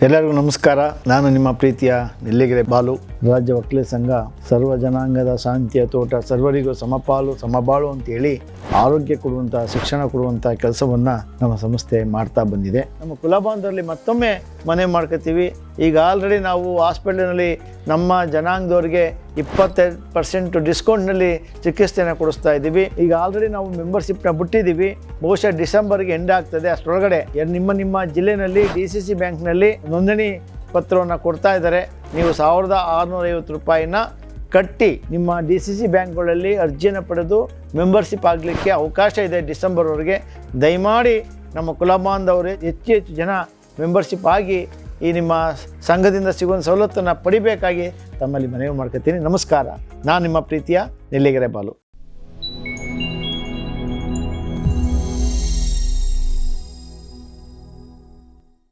ಎಲ್ಲರಿಗೂ ನಮಸ್ಕಾರ. ನಾನು ನಿಮ್ಮ ಪ್ರೀತಿಯ ನೆಲ್ಲಿಗೆರೆ ಬಾಲು. ರಾಜ್ಯ ವಕೀಲರ ಸಂಘ ಸರ್ವ ಜನಾಂಗದ ಶಾಂತಿಯ ತೋಟ, ಸರ್ವರಿಗೂ ಸಮಪಾಲು ಸಮಬಾಳು ಅಂತೇಳಿ ಆರೋಗ್ಯ ಕೊಡುವಂಥ, ಶಿಕ್ಷಣ ಕೊಡುವಂಥ ಕೆಲಸವನ್ನು ನಮ್ಮ ಸಂಸ್ಥೆ ಮಾಡ್ತಾ ಬಂದಿದೆ. ನಮ್ಮ ಕುಲಬಾಂಧವರಲ್ಲಿ ಮತ್ತೊಮ್ಮೆ ಮನೆ ಮಾಡ್ಕೋತೀವಿ. ಈಗ ಆಲ್ರೆಡಿ ನಾವು ಹಾಸ್ಪಿಟಲ್ನಲ್ಲಿ ನಮ್ಮ ಜನಾಂಗದವ್ರಿಗೆ 25% ಡಿಸ್ಕೌಂಟ್ನಲ್ಲಿ ಚಿಕಿತ್ಸೆಯನ್ನು ಕೊಡಿಸ್ತಾ ಇದ್ದೀವಿ. ಈಗ ಆಲ್ರೆಡಿ ನಾವು ಮೆಂಬರ್ಶಿಪ್ನ ಬಿಟ್ಟಿದ್ದೀವಿ. ಬಹುಶಃ ಡಿಸೆಂಬರ್ಗೆ ಎಂಡ್ ಆಗ್ತದೆ. ಅಷ್ಟರೊಳಗಡೆ ನಿಮ್ಮ ಜಿಲ್ಲೆಯಲ್ಲಿ DCC ಬ್ಯಾಂಕ್ನಲ್ಲಿ ನೋಂದಣಿ ಪತ್ರವನ್ನು ಕೊಡ್ತಾ ಇದ್ದಾರೆ. ನೀವು 1650 ರೂಪಾಯಿನ ಕಟ್ಟಿ ನಿಮ್ಮ DCC ಬ್ಯಾಂಕ್ಗಳಲ್ಲಿ ಅರ್ಜಿಯನ್ನು ಪಡೆದು ಮೆಂಬರ್ಶಿಪ್ ಆಗಲಿಕ್ಕೆ ಅವಕಾಶ ಇದೆ ಡಿಸೆಂಬರ್ವರೆಗೆ. ದಯಮಾಡಿ ನಮ್ಮ ಕುಲಬಾಂಧವರು ಹೆಚ್ಚು ಜನ ಮೆಂಬರ್ಶಿಪ್ ಆಗಿ ಈ ನಿಮ್ಮ ಸಂಘದಿಂದ ಸಿಗುವ ಸವಲತ್ತನ್ನು ಪಡಿಬೇಕಾಗಿ ತಮ್ಮಲ್ಲಿ ಮನವಿ ಮಾಡ್ಕೊತೀನಿ. ನಮಸ್ಕಾರ. ನಾನು ನಿಮ್ಮ ಪ್ರೀತಿಯ ನೆಲ್ಲಿಗೆರೆ ಬಾಲು.